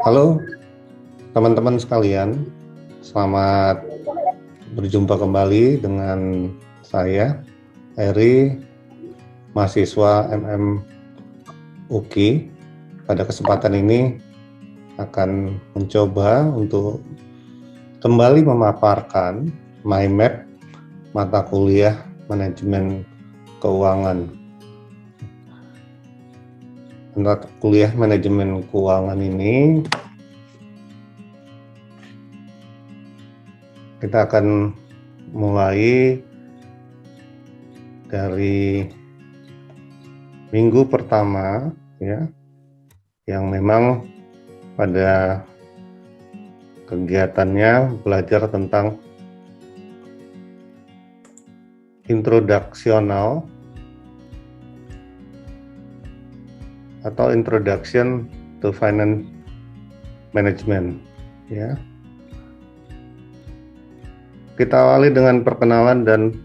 Halo teman-teman sekalian, selamat berjumpa kembali dengan saya, Eri, mahasiswa MM UKI. Pada kesempatan ini akan mencoba untuk kembali memaparkan mind map mata kuliah manajemen keuangan. Mata kuliah manajemen keuangan ini kita akan mulai dari minggu pertama ya, yang memang pada kegiatannya belajar tentang introduksional atau introduction to finance management ya. Kita awali dengan perkenalan dan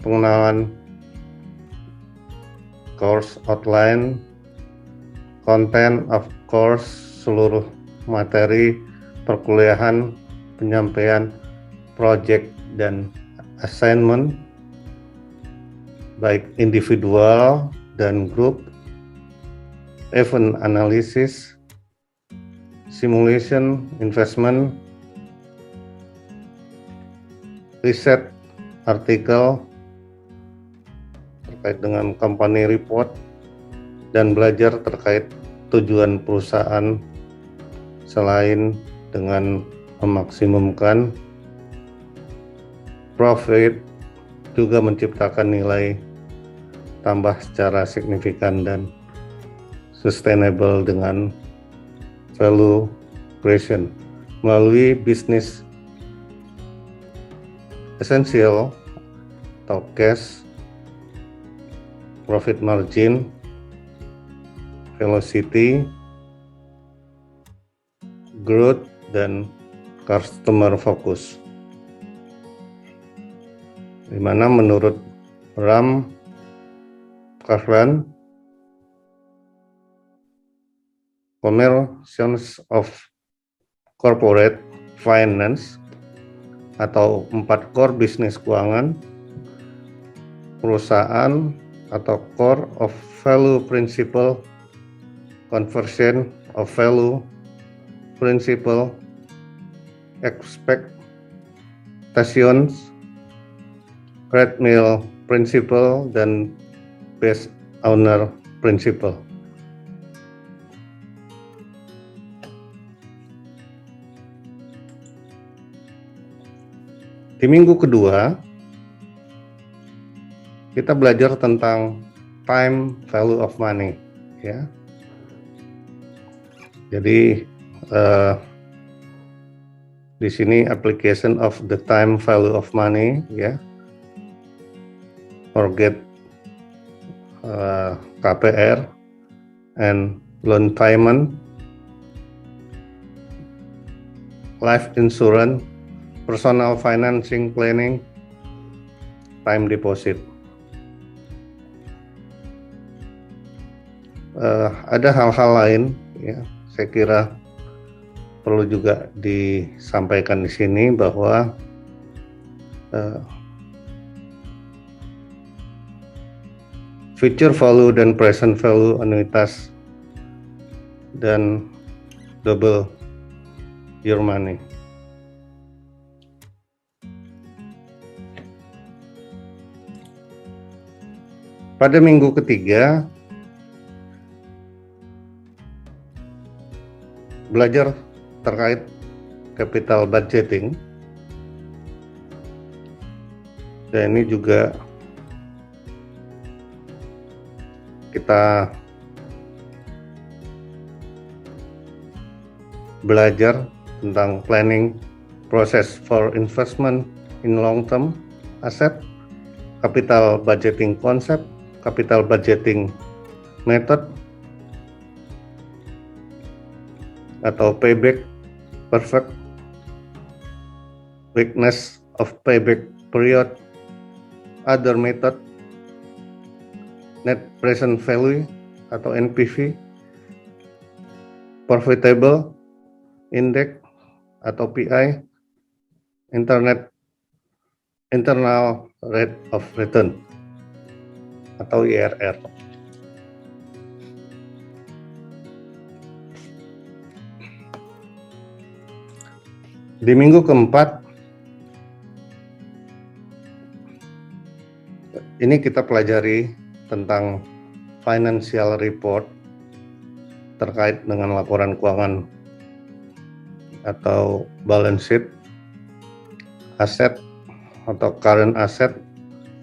pengenalan course outline, content of course, seluruh materi perkuliahan, penyampaian project dan assignment baik individual dan grup, event analysis, simulation, investment, riset, artikel terkait dengan company report, dan belajar terkait tujuan perusahaan selain dengan memaksimumkan profit, juga menciptakan nilai tambah secara signifikan dan sustainable dengan value creation melalui bisnis essential atau cash, profit margin, velocity, growth, dan customer focus. Di mana menurut Ram Kaslan, Commercials of Corporate Finance atau 4 core bisnis keuangan perusahaan atau core of value principle, conversion of value principle, expectations, treadmill principle, dan best owner principle. Di minggu kedua, kita belajar tentang time value of money, ya. Jadi di sini application of the time value of money, ya. Forget KPR and loan payment, life insurance, personal financing planning, time deposit. Ada hal-hal lain, ya, saya kira perlu juga disampaikan di sini bahwa future value dan present value anuitas dan double your money. Pada minggu ketiga, belajar terkait capital budgeting, dan ini juga kita belajar tentang planning process for investment in long term asset, capital budgeting concept, capital budgeting method atau payback perfect, weakness of payback period, other method, net present value atau NPV, profitable Index atau PI, Internal Rate of Return atau IRR. Di minggu keempat, ini kita pelajari tentang financial report terkait dengan laporan keuangan atau balance sheet, aset atau current asset,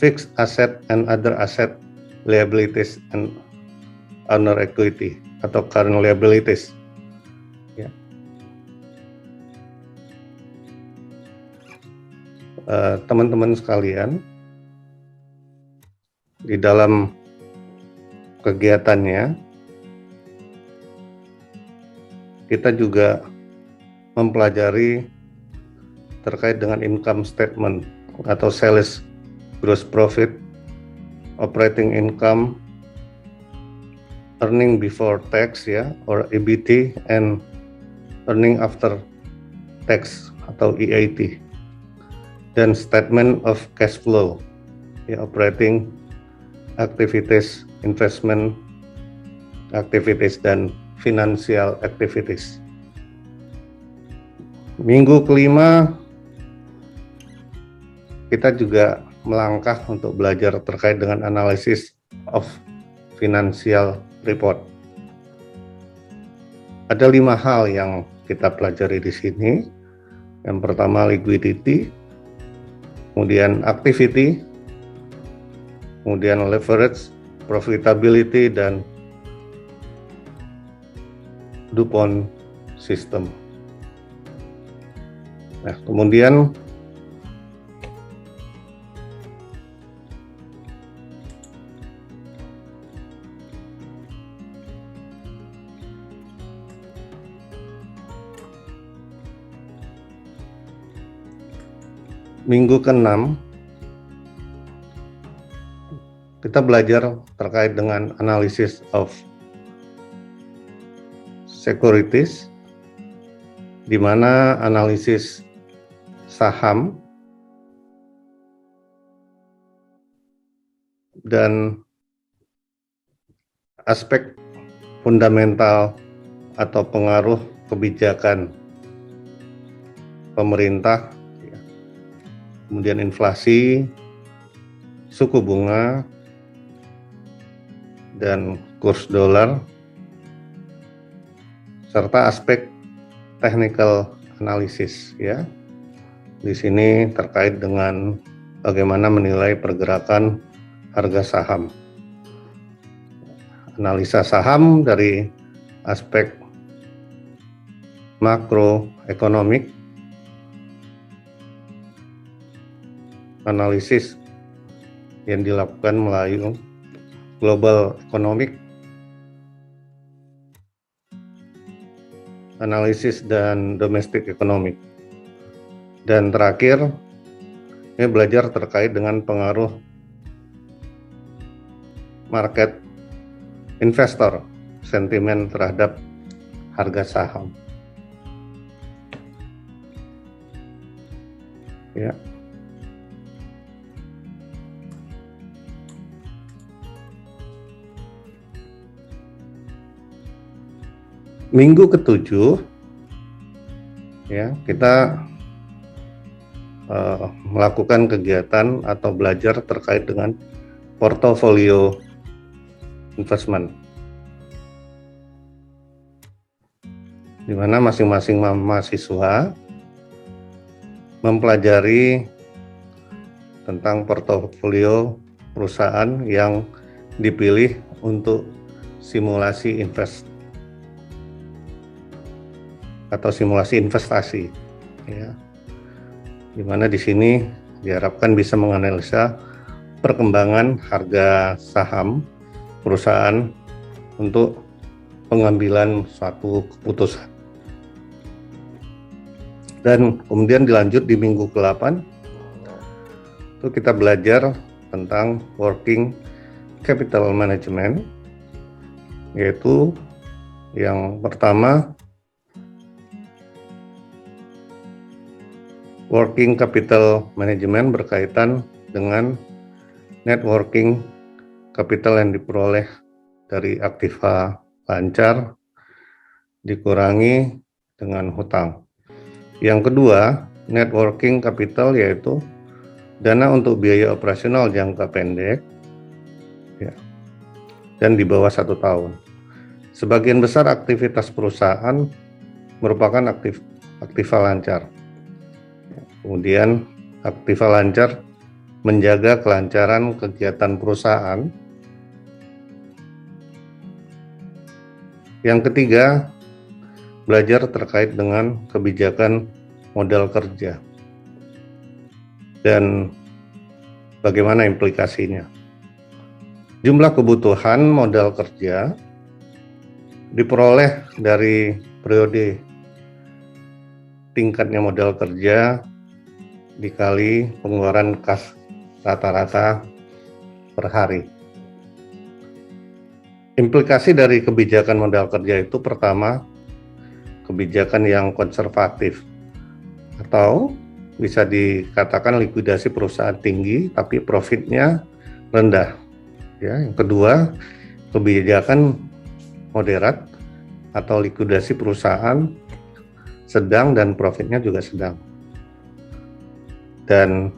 fixed asset and other asset, liabilities and owner equity atau current liabilities. Ya. Teman-teman sekalian, di dalam kegiatannya kita juga mempelajari terkait dengan income statement atau sales gross profit, operating income, earning before tax ya, or EBT, and earning after tax atau EAT, dan statement of cash flow ya, operating activities, investment activities, dan financial activities. Minggu kelima kita juga melangkah untuk belajar terkait dengan analysis of financial report. Ada 5 hal yang kita pelajari di sini. Yang pertama liquidity, kemudian activity, kemudian leverage, profitability, dan DuPont system. Nah, kemudian minggu ke-6 kita belajar terkait dengan analysis of securities, di mana analisis saham dan aspek fundamental atau pengaruh kebijakan pemerintah, kemudian inflasi, suku bunga, dan kurs dolar, serta aspek technical analysis ya. Di sini terkait dengan bagaimana menilai pergerakan harga saham. Analisa saham dari aspek makroekonomik, analisis yang dilakukan melalui global economic, analisis dan domestic economic. Dan terakhir, ini belajar terkait dengan pengaruh market investor, sentimen terhadap harga saham. Ya. Minggu ke-7 ya, kita melakukan kegiatan atau belajar terkait dengan portofolio investment, di mana masing-masing mahasiswa mempelajari tentang portofolio perusahaan yang dipilih untuk simulasi simulasi investasi ya. Di mana di sini diharapkan bisa menganalisa perkembangan harga saham perusahaan untuk pengambilan suatu keputusan. Dan kemudian dilanjut di minggu ke-8 itu kita belajar tentang working capital management, yaitu yang pertama Working capital management berkaitan dengan net working capital yang diperoleh dari aktiva lancar dikurangi dengan hutang. Yang kedua, net working capital yaitu dana untuk biaya operasional jangka pendek ya, dan di bawah 1 tahun. Sebagian besar aktivitas perusahaan merupakan aktiva lancar. Kemudian aktiva lancar menjaga kelancaran kegiatan perusahaan. Yang ketiga, belajar terkait dengan kebijakan modal kerja dan bagaimana implikasinya. Jumlah kebutuhan modal kerja diperoleh dari periode tingkatnya modal kerja dikali pengeluaran kas rata-rata per hari. Implikasi dari kebijakan modal kerja itu pertama, kebijakan yang konservatif atau bisa dikatakan likuidasi perusahaan tinggi tapi profitnya rendah. Ya, yang kedua, kebijakan moderat atau likuidasi perusahaan sedang dan profitnya juga sedang. Dan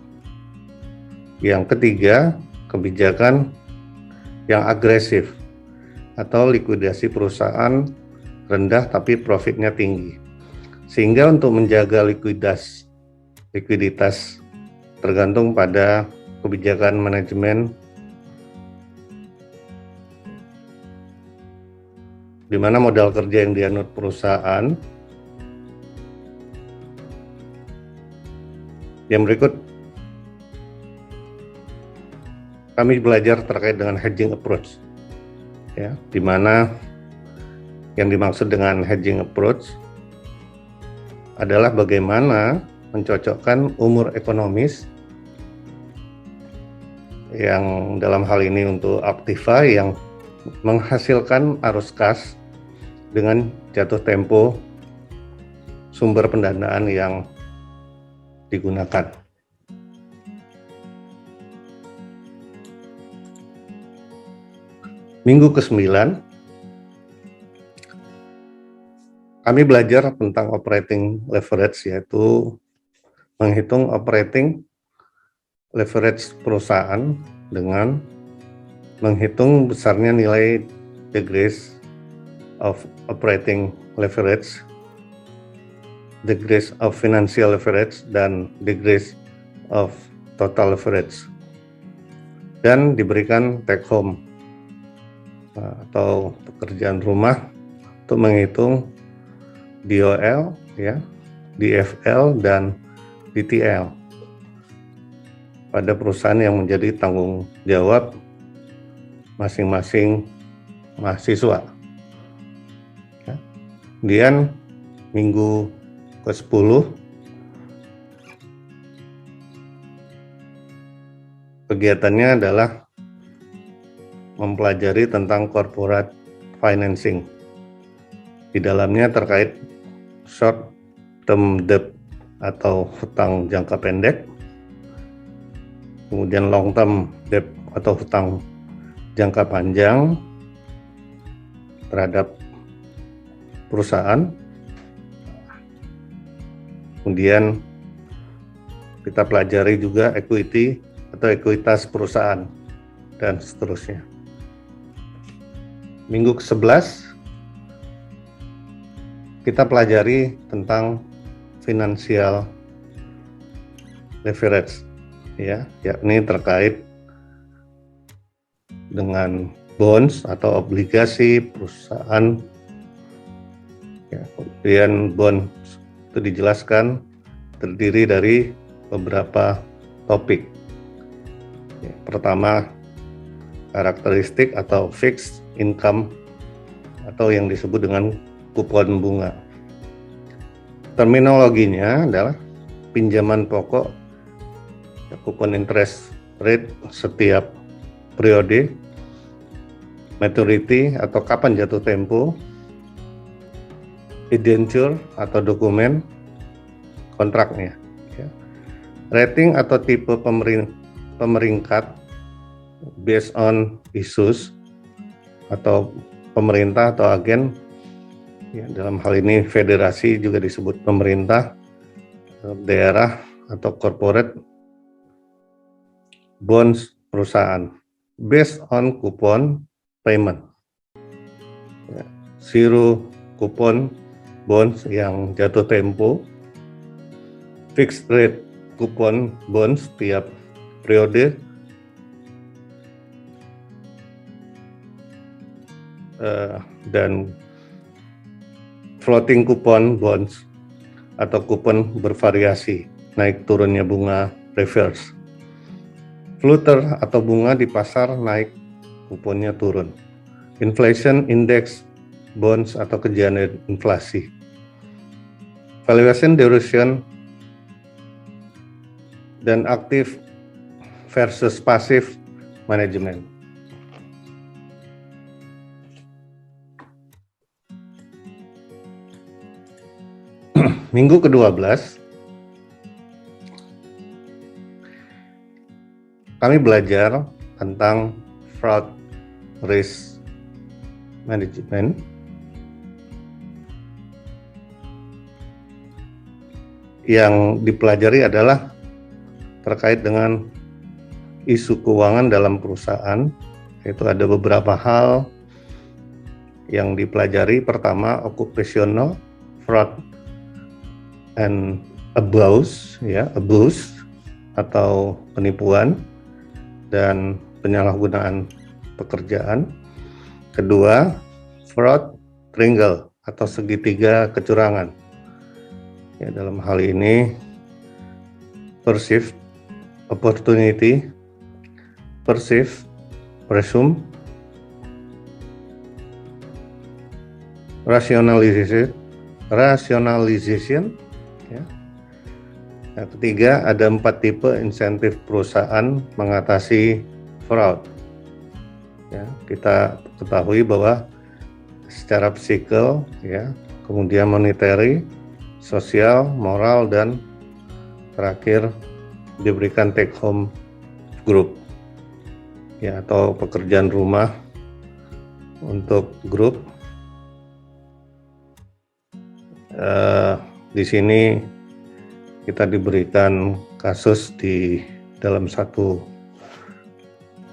yang ketiga, kebijakan yang agresif atau likuidasi perusahaan rendah tapi profitnya tinggi. Sehingga untuk menjaga likuiditas tergantung pada kebijakan manajemen di mana modal kerja yang dianut perusahaan. Yang berikut kami belajar terkait dengan hedging approach, ya, di mana yang dimaksud dengan hedging approach adalah bagaimana mencocokkan umur ekonomis yang dalam hal ini untuk aktiva yang menghasilkan arus kas dengan jatuh tempo sumber pendanaan yang digunakan. Minggu ke-9 kami belajar tentang operating leverage, yaitu menghitung operating leverage perusahaan dengan menghitung besarnya nilai degrees of operating leverage, degrees of financial leverage, dan degrees of total leverage, dan diberikan take home atau pekerjaan rumah untuk menghitung DOL, ya, DFL, dan DTL pada perusahaan yang menjadi tanggung jawab masing-masing mahasiswa. Ya. Kemudian minggu ke-10 kegiatannya adalah mempelajari tentang corporate financing. Di dalamnya terkait short term debt atau hutang jangka pendek, kemudian long term debt atau hutang jangka panjang terhadap perusahaan. Kemudian kita pelajari juga equity atau ekuitas perusahaan dan seterusnya. Minggu ke-11 kita pelajari tentang financial leverage, ya, yakni terkait dengan bonds atau obligasi perusahaan. Ya, kemudian bonds itu dijelaskan terdiri dari beberapa topik. Ya, pertama, karakteristik atau fixed income atau yang disebut dengan kupon bunga. Terminologinya adalah pinjaman pokok, kupon interest rate setiap periode, maturity atau kapan jatuh tempo, indenture atau dokumen kontraknya, ya. Rating atau tipe pemeringkat based on issues atau pemerintah atau agen, ya, dalam hal ini federasi juga disebut pemerintah, daerah atau corporate, bonds perusahaan based on coupon payment, ya, zero coupon bonds yang jatuh tempo, fixed rate coupon bonds tiap periode, dan floating coupon bonds atau kupon bervariasi, naik turunnya bunga reverse. Floater atau bunga di pasar naik, kuponnya turun. Inflation index bonds atau kejadian inflasi. Valuation duration dan aktif versus pasif manajemen. Minggu ke-12 kami belajar tentang fraud risk management. Yang dipelajari adalah terkait dengan isu keuangan dalam perusahaan, yaitu ada beberapa hal yang dipelajari. Pertama, occupational fraud and abuse, ya, abuse atau penipuan dan penyalahgunaan pekerjaan. Kedua, fraud triangle atau segitiga kecurangan. Ya, dalam hal ini perceived opportunity, perceive, presume, rationalization. Ya. Yang ketiga, ada 4 tipe insentif perusahaan mengatasi fraud. Ya, kita ketahui bahwa secara psikal, ya, kemudian monetary, sosial, moral, dan terakhir diberikan take home group, ya, atau pekerjaan rumah untuk grup. Di sini kita diberikan kasus di dalam satu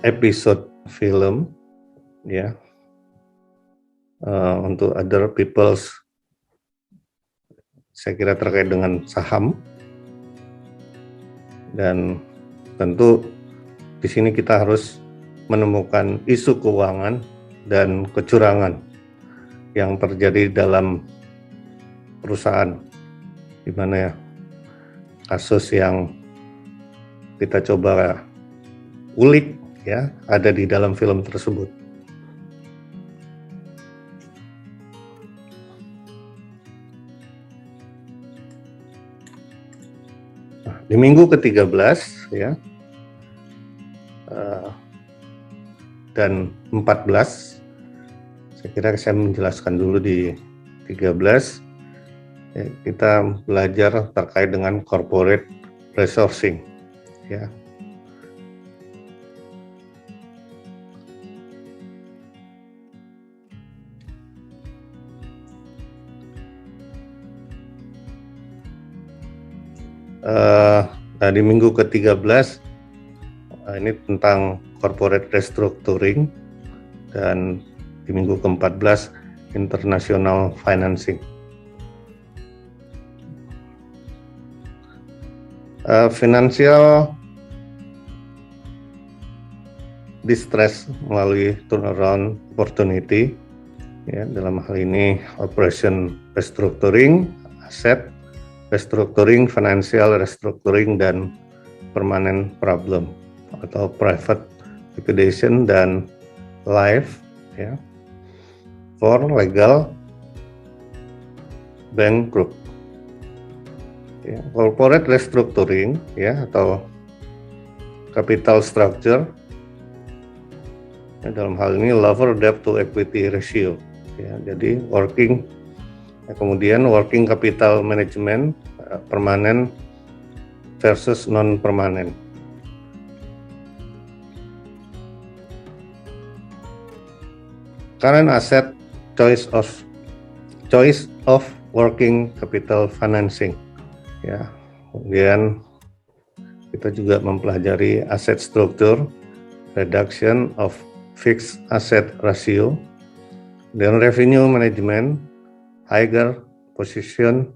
episode film, ya, untuk other people's, saya kira terkait dengan saham. Dan tentu di sini kita harus menemukan isu keuangan dan kecurangan yang terjadi dalam perusahaan, di mana kasus yang kita coba ulik, ya, ada di dalam film tersebut. Nah, di minggu ke-13, ya, dan 14, saya kira saya menjelaskan dulu di 13. Ya, kita belajar terkait dengan corporate resourcing, ya. Nah, di minggu ke-13 ini tentang corporate restructuring, dan di minggu ke-14 international financing. Financial distress melalui turnaround opportunity, ya, dalam hal ini operation restructuring, asset restructuring, financial restructuring, dan permanent problem atau private liquidation dan life, ya, for legal bankrupt. Ya, corporate restructuring, ya, atau capital structure, ya, dalam hal ini lower debt to equity ratio, ya, jadi working, ya, kemudian working capital management, permanent versus non-permanent. Current asset choice of working capital financing. Ya, kemudian kita juga mempelajari asset structure, reduction of fixed asset ratio, dan revenue management, higher portion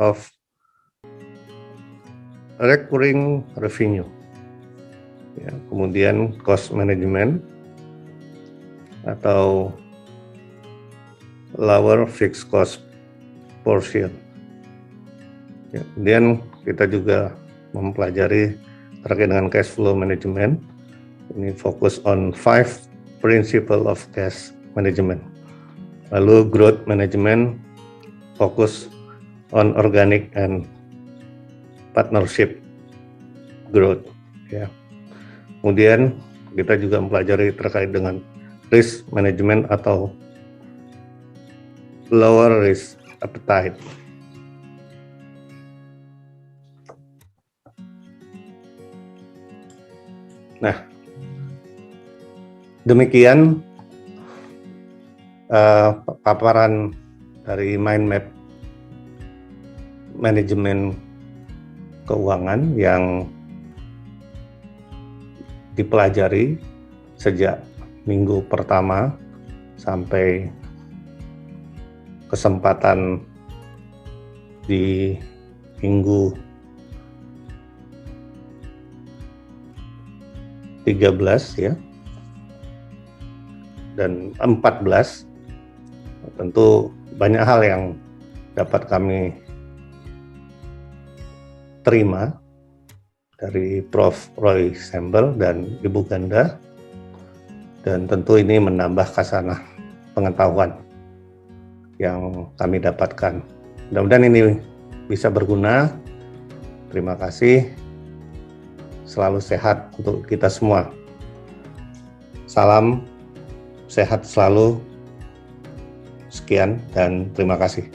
of recurring revenue. Ya, kemudian cost management atau lower fixed cost portion. Ya, kemudian kita juga mempelajari terkait dengan cash flow management. Ini fokus on 5 principle of cash management. Lalu growth management fokus on organic and partnership growth. Ya. Kemudian kita juga mempelajari terkait dengan risk management atau lower risk appetite. Nah, demikian paparan dari mind map manajemen keuangan yang dipelajari sejak minggu pertama sampai kesempatan di minggu 13 ya dan 14. Tentu banyak hal yang dapat kami terima dari Prof. Roy Sembel dan Ibu Ganda, dan tentu ini menambah khasanah pengetahuan yang kami dapatkan. Mudah-mudahan ini bisa berguna. Terima kasih. Selalu sehat untuk kita semua. Salam sehat selalu. Sekian dan terima kasih.